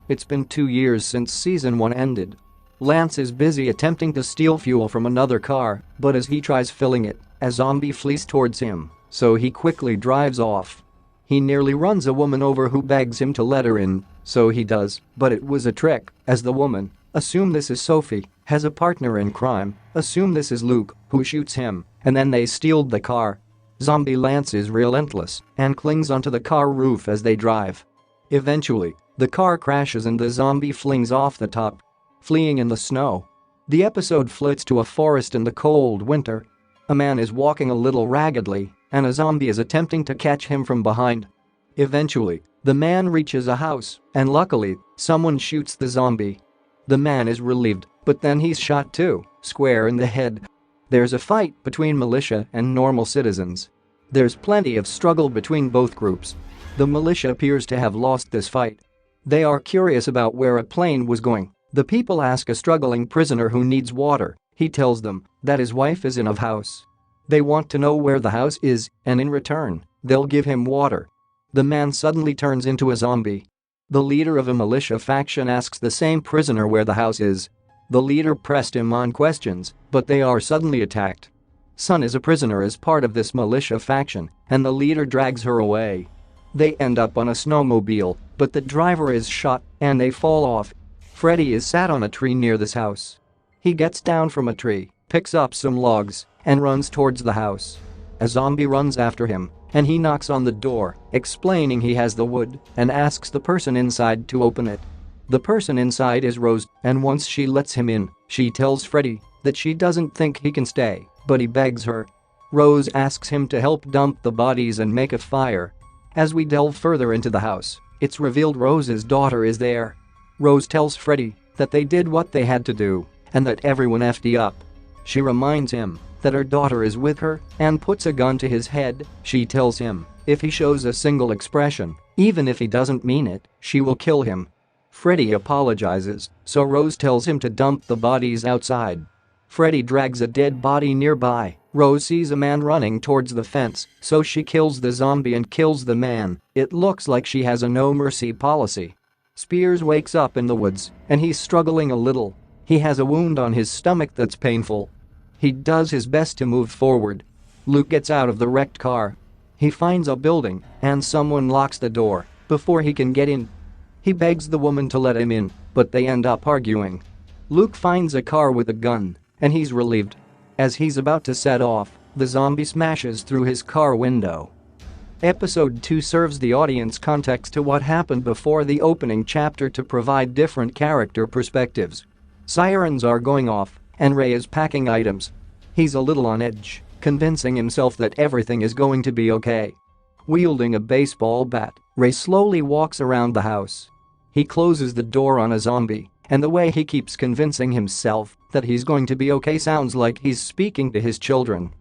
It's been 2 years since season 1 ended. Lance is busy attempting to steal fuel from another car, but as he tries filling it, a zombie flees towards him, so he quickly drives off. He nearly runs a woman over who begs him to let her in, so he does, but it was a trick, as the woman, assume this is Sophie, has a partner in crime, assume this is Luke, who shoots him, and then they steal the car. Zombie Lance is relentless and clings onto the car roof as they drive. Eventually, the car crashes and the zombie flings off the top, fleeing in the snow. The episode flits to a forest in the cold winter. A man is walking a little raggedly, and a zombie is attempting to catch him from behind. Eventually, the man reaches a house, and luckily, someone shoots the zombie. The man is relieved, but then he's shot too, square in the head. There's a fight between militia and normal citizens. There's plenty of struggle between both groups. The militia appears to have lost this fight. They are curious about where a plane was going. The people ask a struggling prisoner who needs water. He tells them that his wife is in a house. They want to know where the house is, and in return, they'll give him water. The man suddenly turns into a zombie. The leader of a militia faction asks the same prisoner where the house is. The leader pressed him on questions, but they are suddenly attacked. Sun is a prisoner as part of this militia faction, and the leader drags her away. They end up on a snowmobile, but the driver is shot, and they fall off. Freddy is sat on a tree near this house. He gets down from a tree, picks up some logs, and runs towards the house. A zombie runs after him, and he knocks on the door, explaining he has the wood, and asks the person inside to open it. The person inside is Rose, and once she lets him in, she tells Freddy that she doesn't think he can stay, but he begs her. Rose asks him to help dump the bodies and make a fire. As we delve further into the house, it's revealed Rose's daughter is there. Rose tells Freddy that they did what they had to do, and that everyone effed up. She reminds him that her daughter is with her and puts a gun to his head. She tells him if he shows a single expression, even if he doesn't mean it, she will kill him. Freddy apologizes, so Rose tells him to dump the bodies outside. Freddy drags a dead body nearby. Rose sees a man running towards the fence, so she kills the zombie and kills the man. It looks like she has a no-mercy policy. Spears wakes up in the woods, and he's struggling a little. He has a wound on his stomach that's painful. He does his best to move forward. Luke gets out of the wrecked car. He finds a building, and someone locks the door before he can get in. He begs the woman to let him in, but they end up arguing. Luke finds a car with a gun, and he's relieved. As he's about to set off, the zombie smashes through his car window. Episode 2 serves the audience context to what happened before the opening chapter to provide different character perspectives. Sirens are going off, and Ray is packing items. He's a little on edge, convincing himself that everything is going to be okay. Wielding a baseball bat, Ray slowly walks around the house. He closes the door on a zombie, and the way he keeps convincing himself that he's going to be okay sounds like he's speaking to his children.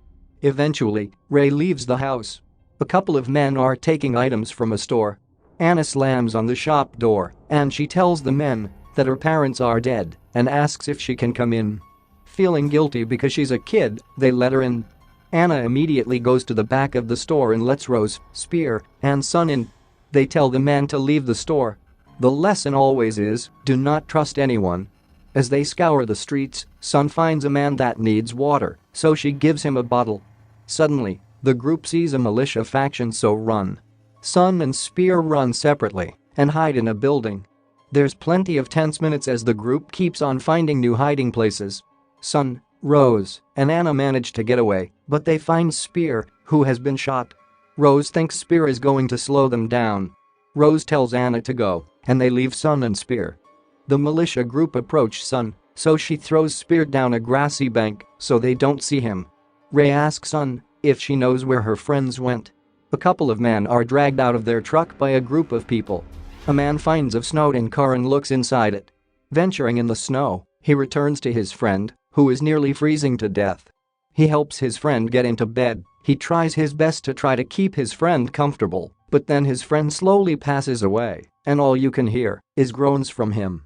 Eventually, Ray leaves the house. A couple of men are taking items from a store. Anna slams on the shop door, and she tells the men that her parents are dead and asks if she can come in. Feeling guilty because she's a kid, they let her in. Anna immediately goes to the back of the store and lets Rose, Spear, and Sun in. They tell the man to leave the store. The lesson always is, do not trust anyone. As they scour the streets, Sun finds a man that needs water, so she gives him a bottle. Suddenly, the group sees a militia faction, so run. Sun and Spear run separately and hide in a building. There's plenty of tense minutes as the group keeps on finding new hiding places. Sun, Rose, and Anna manage to get away, but they find Spear, who has been shot. Rose thinks Spear is going to slow them down. Rose tells Anna to go, and they leave Sun and Spear. The militia group approach Sun, so she throws Spear down a grassy bank so they don't see him. Ray asks Sun if she knows where her friends went. A couple of men are dragged out of their truck by a group of people. A man finds a snowed-in car and looks inside it. Venturing in the snow, he returns to his friend, who is nearly freezing to death. He helps his friend get into bed. He tries his best to try to keep his friend comfortable, but then his friend slowly passes away, and all you can hear is groans from him.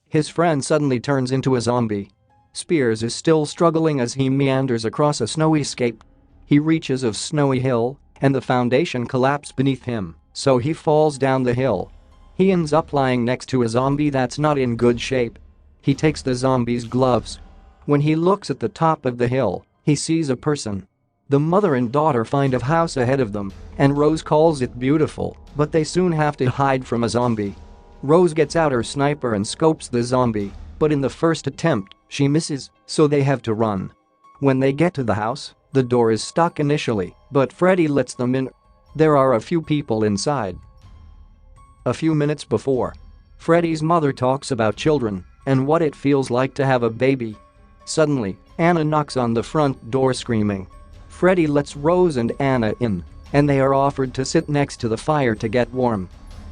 His friend suddenly turns into a zombie. Spears is still struggling as he meanders across a snowy scape. He reaches a snowy hill, and the foundation collapses beneath him, so he falls down the hill. He ends up lying next to a zombie that's not in good shape. He takes the zombie's gloves. When he looks at the top of the hill, he sees a person. The mother and daughter find a house ahead of them, and Rose calls it beautiful, but they soon have to hide from a zombie. Rose gets out her sniper and scopes the zombie, but in the first attempt, she misses, so they have to run. When they get to the house, the door is stuck initially, but Freddy lets them in. There are a few people inside. A few minutes before, Freddy's mother talks about children and what it feels like to have a baby. Suddenly, Anna knocks on the front door screaming. Freddy lets Rose and Anna in, and they are offered to sit next to the fire to get warm.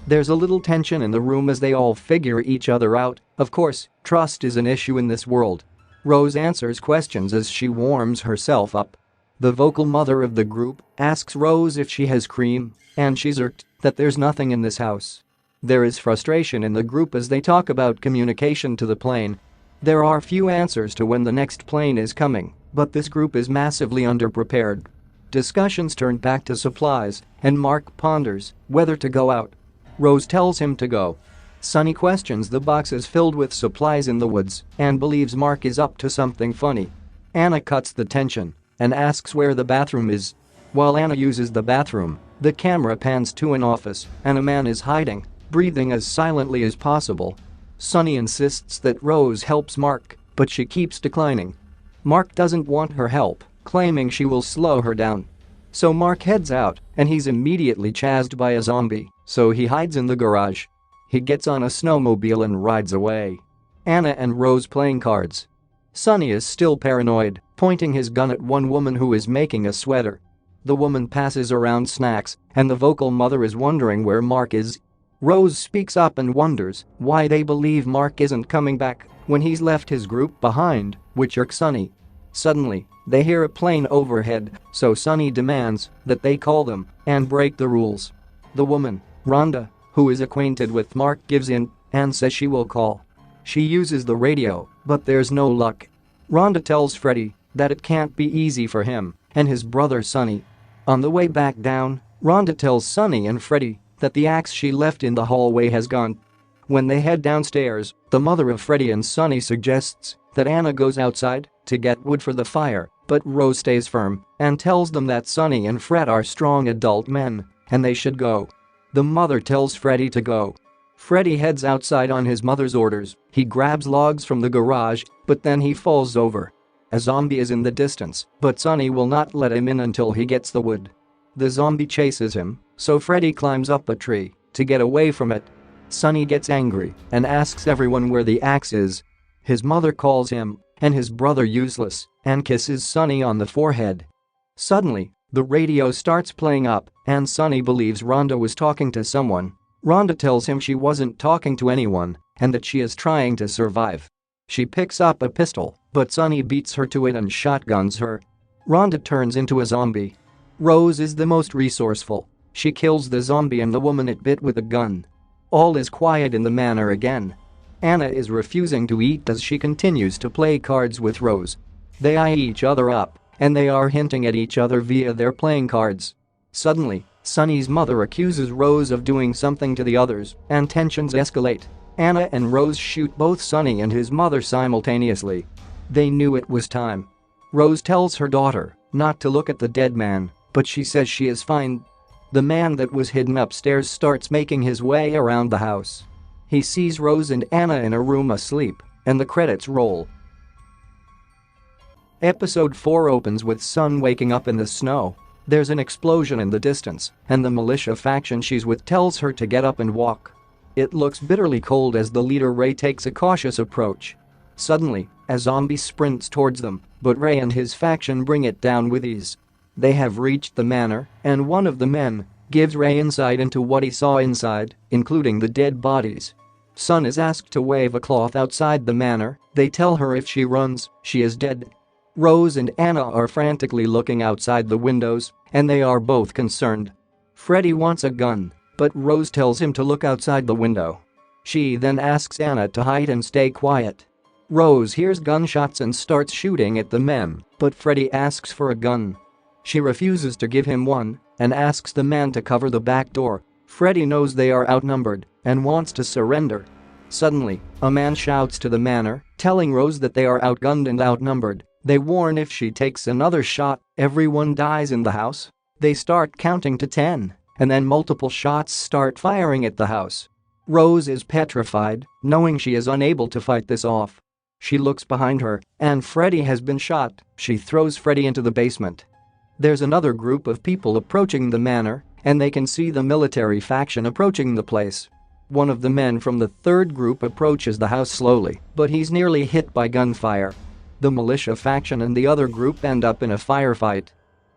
There's a little tension in the room as they all figure each other out. Of course, trust is an issue in this world. Rose answers questions as she warms herself up. The vocal mother of the group asks Rose if she has cream, and she's irked that there's nothing in this house. There is frustration in the group as they talk about communication to the plane. There are few answers to when the next plane is coming, but this group is massively underprepared. Discussions turn back to supplies, and Mark ponders whether to go out. Rose tells him to go. Sonny questions the boxes filled with supplies in the woods and believes Mark is up to something funny. Anna cuts the tension and asks where the bathroom is. While Anna uses the bathroom, the camera pans to an office and a man is hiding, breathing as silently as possible. Sonny insists that Rose helps Mark, but she keeps declining. Mark doesn't want her help, claiming she will slow her down. So Mark heads out, and he's immediately chased by a zombie, so he hides in the garage. He gets on a snowmobile and rides away. Anna and Rose playing cards. Sonny is still paranoid, pointing his gun at one woman who is making a sweater. The woman passes around snacks, and the vocal mother is wondering where Mark is. Rose speaks up and wonders why they believe Mark isn't coming back when he's left his group behind, which irks Sonny. Suddenly, they hear a plane overhead, so Sonny demands that they call them and break the rules. The woman, Rhonda, who is acquainted with Mark, gives in and says she will call. She uses the radio, but there's no luck. Rhonda tells Freddy that it can't be easy for him and his brother Sonny. On the way back down, Rhonda tells Sonny and Freddy that the axe she left in the hallway has gone. When they head downstairs, the mother of Freddy and Sonny suggests that Anna goes outside to get wood for the fire, but Rose stays firm and tells them that Sonny and Fred are strong adult men and they should go. The mother tells Freddy to go. Freddy heads outside on his mother's orders. He grabs logs from the garage, but then he falls over. A zombie is in the distance, but Sonny will not let him in until he gets the wood. The zombie chases him, so Freddy climbs up a tree to get away from it. Sonny gets angry and asks everyone where the axe is. His mother calls him and his brother useless and kisses Sonny on the forehead. Suddenly, the radio starts playing up and Sonny believes Rhonda was talking to someone. Rhonda tells him she wasn't talking to anyone and that she is trying to survive. She picks up a pistol, but Sonny beats her to it and shotguns her. Rhonda turns into a zombie. Rose is the most resourceful. She kills the zombie and the woman it bit with a gun. All is quiet in the manor again. Anna is refusing to eat as she continues to play cards with Rose. They eye each other up, and they are hinting at each other via their playing cards. Suddenly, Sonny's mother accuses Rose of doing something to the others, and tensions escalate. Anna and Rose shoot both Sonny and his mother simultaneously. They knew it was time. Rose tells her daughter not to look at the dead man, but she says she is fine. The man that was hidden upstairs starts making his way around the house. He sees Rose and Anna in a room asleep, and the credits roll. Episode 4 opens with Sun waking up in the snow. There's an explosion in the distance, and the militia faction she's with tells her to get up and walk. It looks bitterly cold as the leader Ray takes a cautious approach. Suddenly, a zombie sprints towards them, but Ray and his faction bring it down with ease. They have reached the manor, and one of the men gives Ray insight into what he saw inside, including the dead bodies. Sun is asked to wave a cloth outside the manor. They tell her if she runs, she is dead. Rose and Anna are frantically looking outside the windows, and they are both concerned. Freddy wants a gun, but Rose tells him to look outside the window. She then asks Anna to hide and stay quiet. Rose hears gunshots and starts shooting at the men, but Freddy asks for a gun. She refuses to give him one and asks the man to cover the back door. Freddy knows they are outnumbered and wants to surrender. Suddenly, a man shouts to the manor, telling Rose that they are outgunned and outnumbered. They warn if she takes another shot, everyone dies in the house. They start counting to 10, and then multiple shots start firing at the house. Rose is petrified, knowing she is unable to fight this off. She looks behind her, and Freddy has been shot. She throws Freddy into the basement. There's another group of people approaching the manor, and they can see the military faction approaching the place. One of the men from the third group approaches the house slowly, but he's nearly hit by gunfire. The militia faction and the other group end up in a firefight.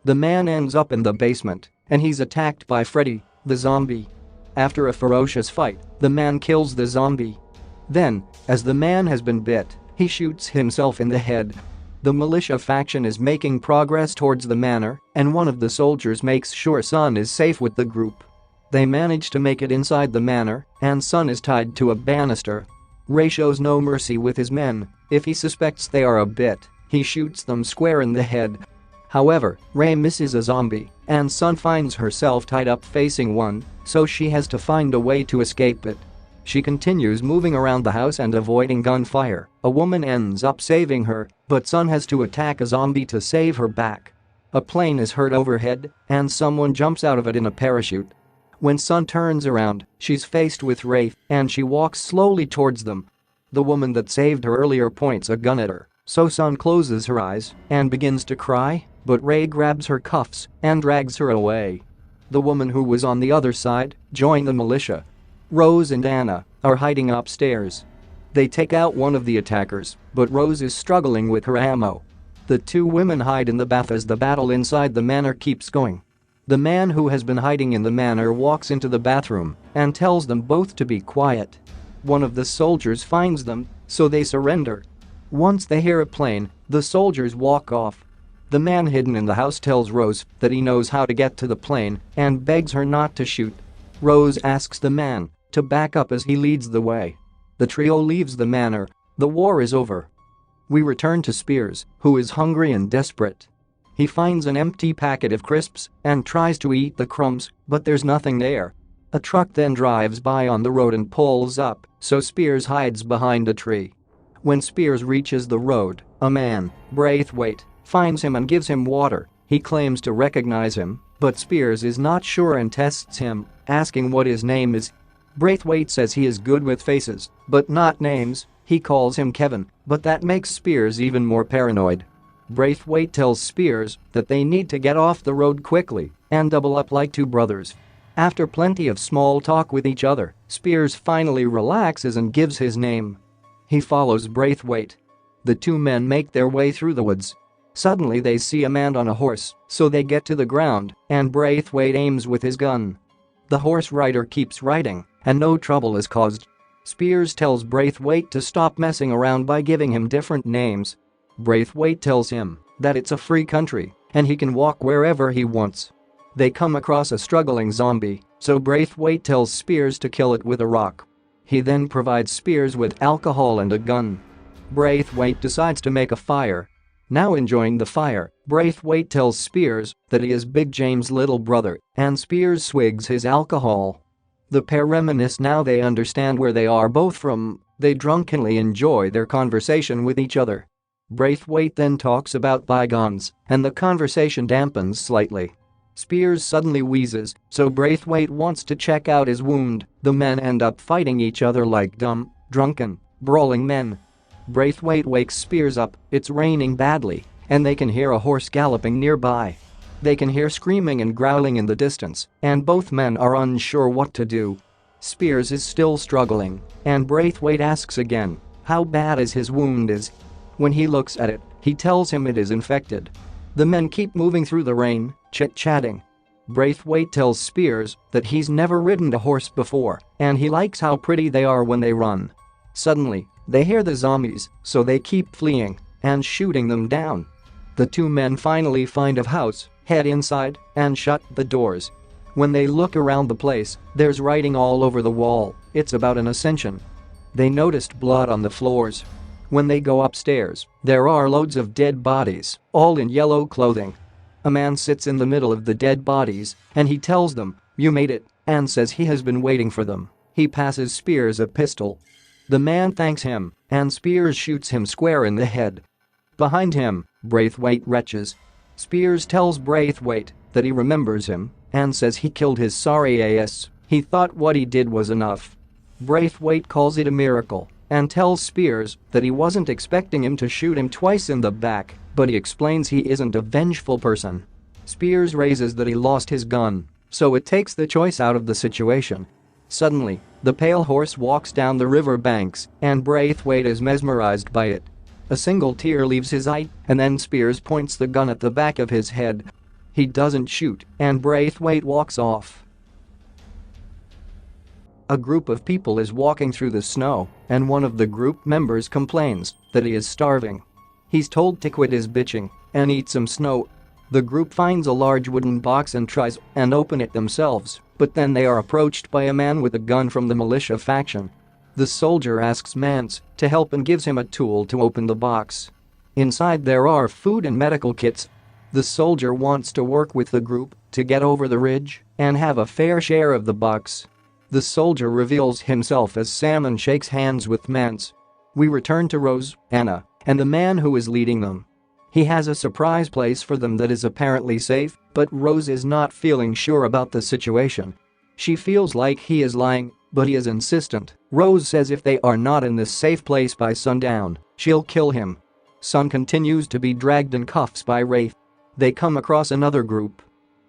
The man ends up in the basement, and he's attacked by Freddy, the zombie. After a ferocious fight, the man kills the zombie. Then, as the man has been bit, he shoots himself in the head. The militia faction is making progress towards the manor, and one of the soldiers makes sure Sun is safe with the group. They manage to make it inside the manor, and Sun is tied to a banister. Ray shows no mercy with his men. If he suspects they are a bit, he shoots them square in the head. However, Ray misses a zombie, and Sun finds herself tied up facing one, so she has to find a way to escape it. She continues moving around the house and avoiding gunfire. A woman ends up saving her, but Sun has to attack a zombie to save her back. A plane is heard overhead, and someone jumps out of it in a parachute. When Sun turns around, she's faced with Ray, and she walks slowly towards them. The woman that saved her earlier points a gun at her, so Sun closes her eyes and begins to cry, but Ray grabs her cuffs and drags her away. The woman who was on the other side joined the militia. Rose and Anna are hiding upstairs. They take out one of the attackers, but Rose is struggling with her ammo. The two women hide in the bath as the battle inside the manor keeps going. The man who has been hiding in the manor walks into the bathroom and tells them both to be quiet. One of the soldiers finds them, so they surrender. Once they hear a plane, the soldiers walk off. The man hidden in the house tells Rose that he knows how to get to the plane and begs her not to shoot. Rose asks the man to back up as he leads the way. The trio leaves the manor. The war is over. We return to Spears, who is hungry and desperate. He finds an empty packet of crisps and tries to eat the crumbs, but there's nothing there. A truck then drives by on the road and pulls up, so Spears hides behind a tree. When Spears reaches the road, a man, Braithwaite, finds him and gives him water. He claims to recognize him, but Spears is not sure and tests him, asking what his name is. Braithwaite says he is good with faces, but not names. He calls him Kevin, but that makes Spears even more paranoid. Braithwaite tells Spears that they need to get off the road quickly and double up like two brothers. After plenty of small talk with each other, Spears finally relaxes and gives his name. He follows Braithwaite. The two men make their way through the woods. Suddenly they see a man on a horse, so they get to the ground, and Braithwaite aims with his gun. The horse rider keeps riding, and no trouble is caused. Spears tells Braithwaite to stop messing around by giving him different names. Braithwaite tells him that it's a free country, and he can walk wherever he wants. They come across a struggling zombie, so Braithwaite tells Spears to kill it with a rock. He then provides Spears with alcohol and a gun. Braithwaite decides to make a fire. Now enjoying the fire, Braithwaite tells Spears that he is Big James' little brother, and Spears swigs his alcohol. The pair reminisce now they understand where they are both from. They drunkenly enjoy their conversation with each other. Braithwaite then talks about bygones, and the conversation dampens slightly. Spears suddenly wheezes, so Braithwaite wants to check out his wound. The men end up fighting each other like dumb, drunken, brawling men. Braithwaite wakes Spears up. It's raining badly, and they can hear a horse galloping nearby. They can hear screaming and growling in the distance, and both men are unsure what to do. Spears is still struggling, and Braithwaite asks again how bad is his wound is. When he looks at it, he tells him it is infected. The men keep moving through the rain, chit-chatting. Braithwaite tells Spears that he's never ridden a horse before, and he likes how pretty they are when they run. Suddenly, they hear the zombies, so they keep fleeing and shooting them down. The two men finally find a house, head inside, and shut the doors. When they look around the place, there's writing all over the wall. It's about an ascension. They noticed blood on the floors. When they go upstairs, there are loads of dead bodies, all in yellow clothing. A man sits in the middle of the dead bodies, and he tells them, "You made it," and says he has been waiting for them. He passes Spears a pistol. The man thanks him, and Spears shoots him square in the head. Behind him, Braithwaite retches. Spears tells Braithwaite that he remembers him and says he killed his sorry ass. He thought what he did was enough. Braithwaite calls it a miracle and tells Spears that he wasn't expecting him to shoot him twice in the back, but he explains he isn't a vengeful person. Spears raises that he lost his gun, so it takes the choice out of the situation. Suddenly, the pale horse walks down the river banks and Braithwaite is mesmerized by it. A single tear leaves his eye and then Spears points the gun at the back of his head. He doesn't shoot and Braithwaite walks off. A group of people is walking through the snow and one of the group members complains that he is starving. He's told to quit his bitching and eat some snow. The group finds a large wooden box and tries and open it themselves, but then they are approached by a man with a gun from the militia faction. The soldier asks Mance to help and gives him a tool to open the box. Inside there are food and medical kits. The soldier wants to work with the group to get over the ridge and have a fair share of the box. The soldier reveals himself as Sam and shakes hands with Mance. We return to Rose, Anna, and the man who is leading them. He has a surprise place for them that is apparently safe, but Rose is not feeling sure about the situation. She feels like he is lying, but he is insistent. Rose says if they are not in this safe place by sundown, she'll kill him. Sun continues to be dragged in cuffs by Wraith. They come across another group.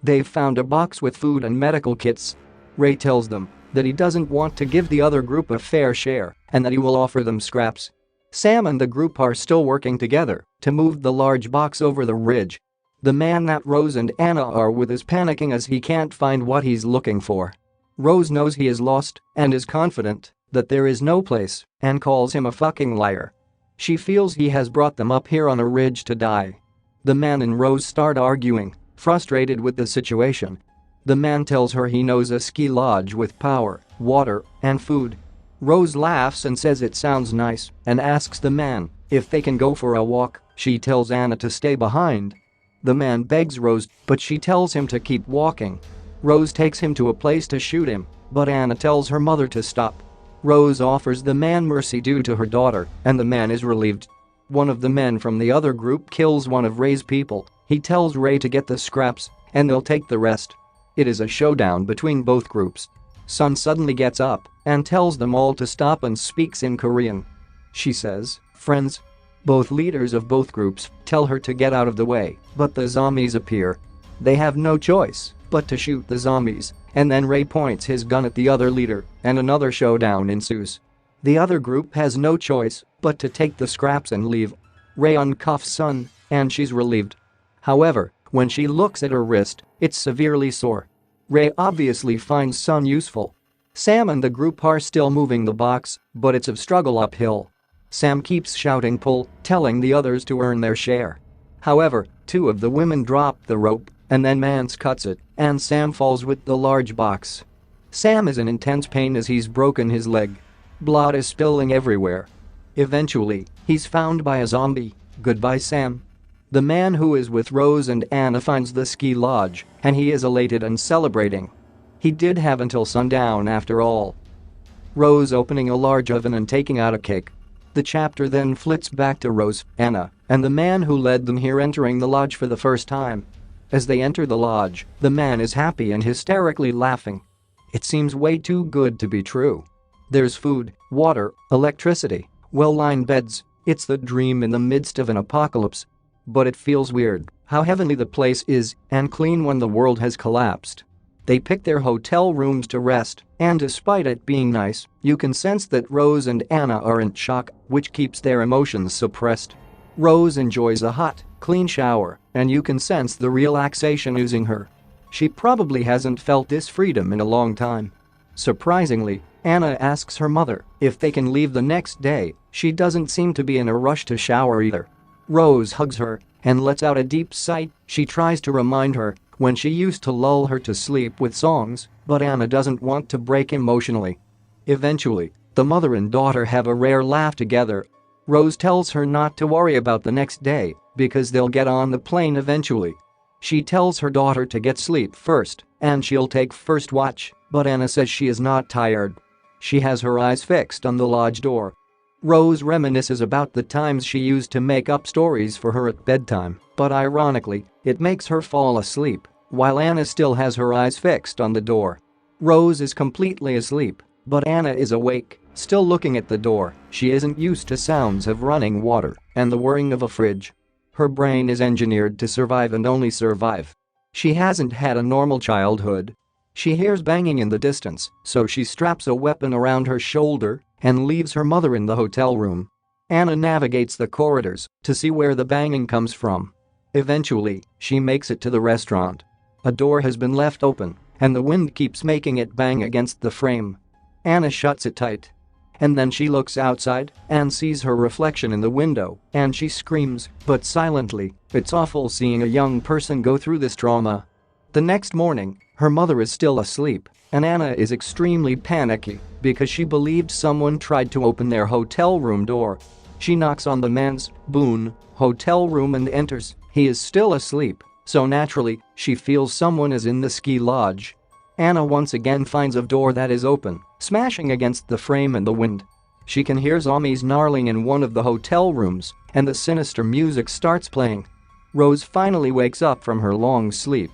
They've found a box with food and medical kits. Ray tells them that he doesn't want to give the other group a fair share and that he will offer them scraps. Sam and the group are still working together to move the large box over the ridge. The man that Rose and Anna are with is panicking as he can't find what he's looking for. Rose knows he is lost and is confident that there is no place and calls him a fucking liar. She feels he has brought them up here on a ridge to die. The man and Rose start arguing, frustrated with the situation. The man tells her he knows a ski lodge with power, water, and food. Rose laughs and says it sounds nice and asks the man if they can go for a walk. She tells Anna to stay behind. The man begs Rose, but she tells him to keep walking. Rose takes him to a place to shoot him, but Anna tells her mother to stop. Rose offers the man mercy due to her daughter, and the man is relieved. One of the men from the other group kills one of Ray's people. He tells Ray to get the scraps, and they'll take the rest. It is a showdown between both groups. Sun suddenly gets up and tells them all to stop and speaks in Korean. She says, "Friends." Both leaders of both groups tell her to get out of the way, but the zombies appear. They have no choice but to shoot the zombies, and then Ray points his gun at the other leader, and another showdown ensues. The other group has no choice but to take the scraps and leave. Ray uncuffs Sun, and she's relieved. However, when she looks at her wrist, it's severely sore. Ray obviously finds Sun useful. Sam and the group are still moving the box, but it's a struggle uphill. Sam keeps shouting pull, telling the others to earn their share. However, two of the women drop the rope, and then Mance cuts it, and Sam falls with the large box. Sam is in intense pain as he's broken his leg. Blood is spilling everywhere. Eventually, he's found by a zombie. Goodbye, Sam. The man who is with Rose and Anna finds the ski lodge, and he is elated and celebrating. He did have until sundown after all. Rose opening a large oven and taking out a cake. The chapter then flips back to Rose, Anna, and the man who led them here entering the lodge for the first time. As they enter the lodge, the man is happy and hysterically laughing. It seems way too good to be true. There's food, water, electricity, well-lined beds. It's the dream in the midst of an apocalypse. But it feels weird how heavenly the place is and clean when the world has collapsed. They pick their hotel rooms to rest, and despite it being nice, you can sense that Rose and Anna are in shock, which keeps their emotions suppressed. Rose enjoys a hot, clean shower, and you can sense the relaxation oozing her. She probably hasn't felt this freedom in a long time. Surprisingly, Anna asks her mother if they can leave the next day. She doesn't seem to be in a rush to shower either. Rose hugs her and lets out a deep sigh. She tries to remind her when she used to lull her to sleep with songs, but Anna doesn't want to break emotionally. Eventually, the mother and daughter have a rare laugh together. Rose tells her not to worry about the next day because they'll get on the plane eventually. She tells her daughter to get sleep first and she'll take first watch, but Anna says she is not tired. She has her eyes fixed on the lodge door. Rose reminisces about the times she used to make up stories for her at bedtime, but ironically, it makes her fall asleep, while Anna still has her eyes fixed on the door. Rose is completely asleep, but Anna is awake, still looking at the door. She isn't used to sounds of running water and the whirring of a fridge. Her brain is engineered to survive and only survive. She hasn't had a normal childhood. She hears banging in the distance, so she straps a weapon around her shoulder and leaves her mother in the hotel room. Anna navigates the corridors to see where the banging comes from. Eventually, she makes it to the restaurant. A door has been left open, and the wind keeps making it bang against the frame. Anna shuts it tight. And then she looks outside and sees her reflection in the window, and she screams, but silently. It's awful seeing a young person go through this trauma. The next morning, her mother is still asleep, and Anna is extremely panicky because she believed someone tried to open their hotel room door. She knocks on the man's, Boone, hotel room and enters. He is still asleep, so naturally, she feels someone is in the ski lodge. Anna once again finds a door that is open, smashing against the frame and the wind. She can hear zombies gnarling in one of the hotel rooms, and the sinister music starts playing. Rose finally wakes up from her long sleep.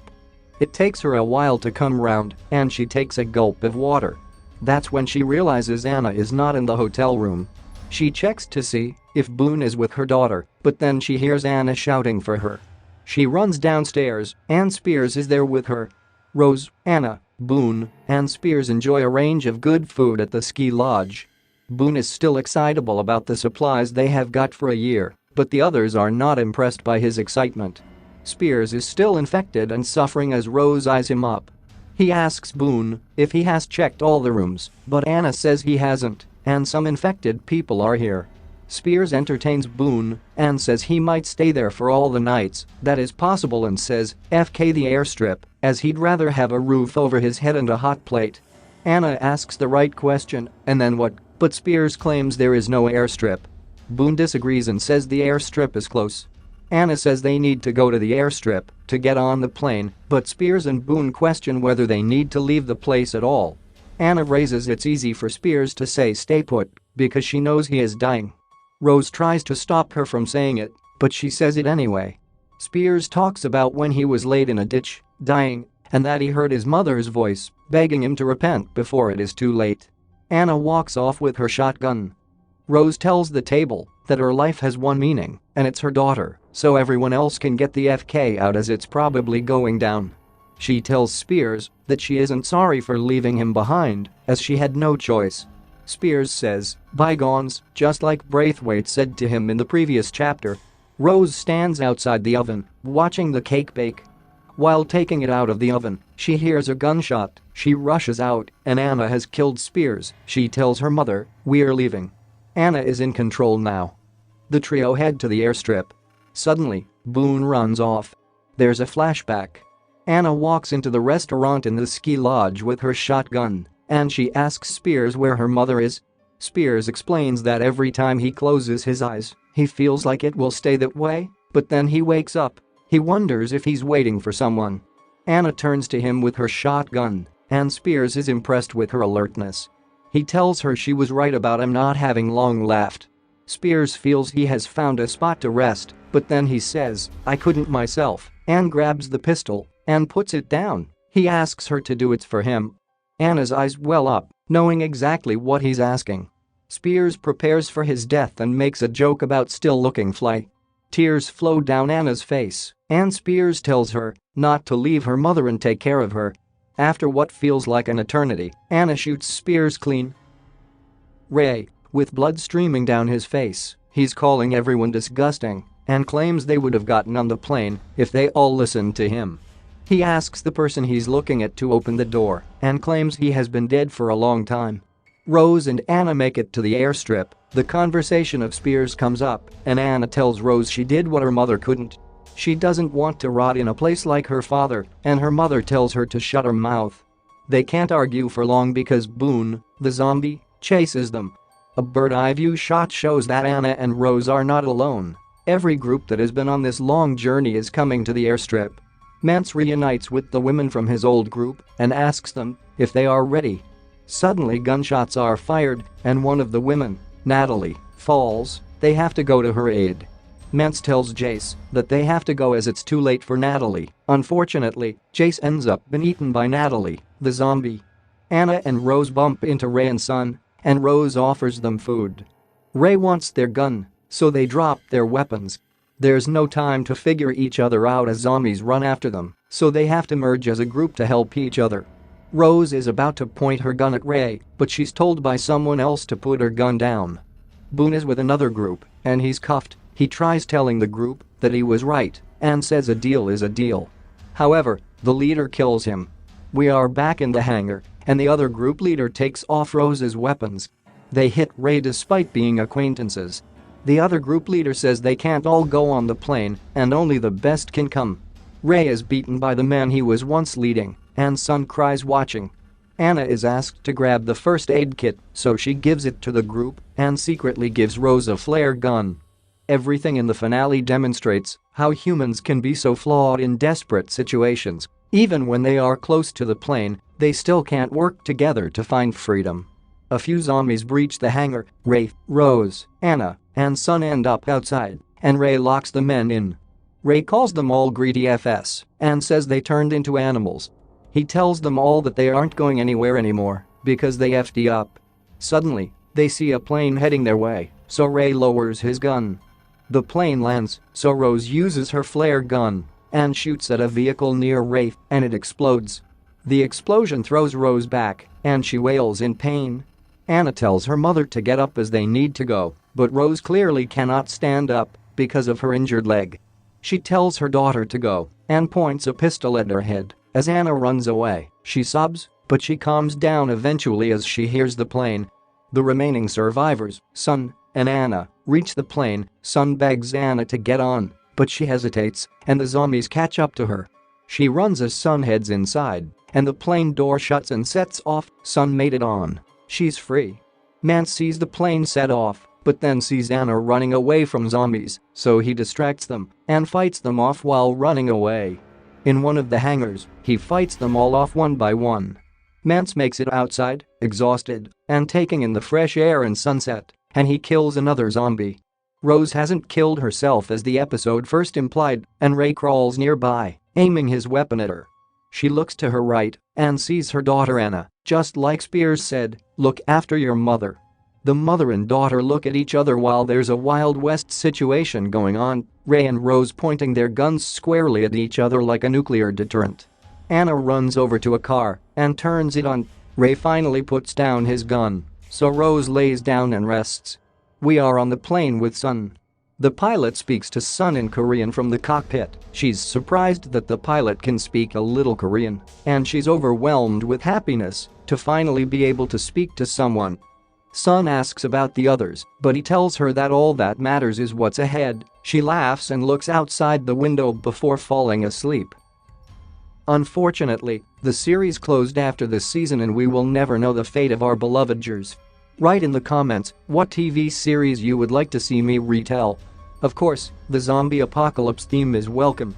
It takes her a while to come round, and she takes a gulp of water. That's when she realizes Anna is not in the hotel room. She checks to see if Boone is with her daughter, but then she hears Anna shouting for her. She runs downstairs, and Spears is there with her. Rose, Anna, Boone, and Spears enjoy a range of good food at the ski lodge. Boone is still excitable about the supplies they have got for a year, but the others are not impressed by his excitement. Spears is still infected and suffering as Rose eyes him up. He asks Boone if he has checked all the rooms, but Anna says he hasn't, and some infected people are here. Spears entertains Boone and says he might stay there for all the nights that is possible and says FK the airstrip, as he'd rather have a roof over his head and a hot plate. Anna asks the right question, and then what? But Spears claims there is no airstrip. Boone disagrees and says the airstrip is close. Anna says they need to go to the airstrip to get on the plane, but Spears and Boone question whether they need to leave the place at all. Anna raises it's easy for Spears to say stay put because she knows he is dying. Rose tries to stop her from saying it, but she says it anyway. Spears talks about when he was laid in a ditch, dying, and that he heard his mother's voice begging him to repent before it is too late. Anna walks off with her shotgun. Rose tells the table that her life has one meaning, and it's her daughter, so everyone else can get the FK out as it's probably going down. She tells Spears that she isn't sorry for leaving him behind, as she had no choice. Spears says, bygones, just like Braithwaite said to him in the previous chapter. Rose stands outside the oven, watching the cake bake. While taking it out of the oven, she hears a gunshot. She rushes out, and Anna has killed Spears. She tells her mother, we're leaving. Anna is in control now. The trio head to the airstrip. Suddenly, Boone runs off. There's a flashback. Anna walks into the restaurant in the ski lodge with her shotgun, and she asks Spears where her mother is. Spears explains that every time he closes his eyes, he feels like it will stay that way, but then he wakes up. He wonders if he's waiting for someone. Anna turns to him with her shotgun, and Spears is impressed with her alertness. He tells her she was right about him not having long left. Spears feels he has found a spot to rest, but then he says, I couldn't myself, and grabs the pistol and puts it down. He asks her to do it for him. Anna's eyes well up, knowing exactly what he's asking. Spears prepares for his death and makes a joke about still looking fly. Tears flow down Anna's face, and Spears tells her not to leave her mother and take care of her. After what feels like an eternity, Anna shoots Spears clean. Ray, with blood streaming down his face, he's calling everyone disgusting and claims they would have gotten on the plane if they all listened to him. He asks the person he's looking at to open the door and claims he has been dead for a long time. Rose and Anna make it to the airstrip. The conversation of Spears comes up, and Anna tells Rose she did what her mother couldn't. She doesn't want to rot in a place like her father, and her mother tells her to shut her mouth. They can't argue for long because Boone, the zombie, chases them. A bird's-eye view shot shows that Anna and Rose are not alone. Every group that has been on this long journey is coming to the airstrip. Mance reunites with the women from his old group and asks them if they are ready. Suddenly gunshots are fired and one of the women, Natalie, falls. They have to go to her aid. Mance tells Jace that they have to go as it's too late for Natalie. Unfortunately, Jace ends up being eaten by Natalie, the zombie. Anna and Rose bump into Ray and Sun, and Rose offers them food. Ray wants their gun, so they drop their weapons. There's no time to figure each other out as zombies run after them, so they have to merge as a group to help each other. Rose is about to point her gun at Ray, but she's told by someone else to put her gun down. Boone is with another group, and he's cuffed. He tries telling the group that he was right and says a deal is a deal. However, the leader kills him. We are back in the hangar, and the other group leader takes off Rose's weapons. They hit Ray despite being acquaintances. The other group leader says they can't all go on the plane and only the best can come. Ray is beaten by the man he was once leading, and Sun cries watching. Anna is asked to grab the first aid kit, so she gives it to the group and secretly gives Rose a flare gun. Everything in the finale demonstrates how humans can be so flawed in desperate situations. Even when they are close to the plane, they still can't work together to find freedom. A few zombies breach the hangar. Ray, Rose, Anna, and Sun end up outside, and Ray locks the men in. Ray calls them all greedy FS and says they turned into animals. He tells them all that they aren't going anywhere anymore because they FD up. Suddenly, they see a plane heading their way, so Ray lowers his gun. The plane lands, so Rose uses her flare gun and shoots at a vehicle near Ray, and it explodes. The explosion throws Rose back, and she wails in pain. Anna tells her mother to get up as they need to go, but Rose clearly cannot stand up because of her injured leg. She tells her daughter to go and points a pistol at her head. As Anna runs away, she sobs, but she calms down eventually as she hears the plane. The remaining survivors, Sun and Anna, reach the plane. Sun begs Anna to get on, but she hesitates, and the zombies catch up to her. She runs as Sun heads inside, and the plane door shuts and sets off. Sun made it on. She's free. Mance sees the plane set off, but then sees Anna running away from zombies, so he distracts them and fights them off while running away. In one of the hangars, he fights them all off one by one. Mance makes it outside, exhausted, and taking in the fresh air and sunset, and he kills another zombie. Rose hasn't killed herself as the episode first implied, and Ray crawls nearby, aiming his weapon at her. She looks to her right and sees her daughter Anna, just like Spears said, "Look after your mother." The mother and daughter look at each other while there's a Wild West situation going on, Ray and Rose pointing their guns squarely at each other like a nuclear deterrent. Anna runs over to a car and turns it on. Ray finally puts down his gun, so Rose lays down and rests. We are on the plane with Sun. The pilot speaks to Sun in Korean from the cockpit. She's surprised that the pilot can speak a little Korean, and she's overwhelmed with happiness to finally be able to speak to someone. Sun asks about the others, but he tells her that all that matters is what's ahead. She laughs and looks outside the window before falling asleep. Unfortunately, the series closed after this season and we will never know the fate of our beloved Jers. Write in the comments what TV series you would like to see me retell. Of course, the zombie apocalypse theme is welcome.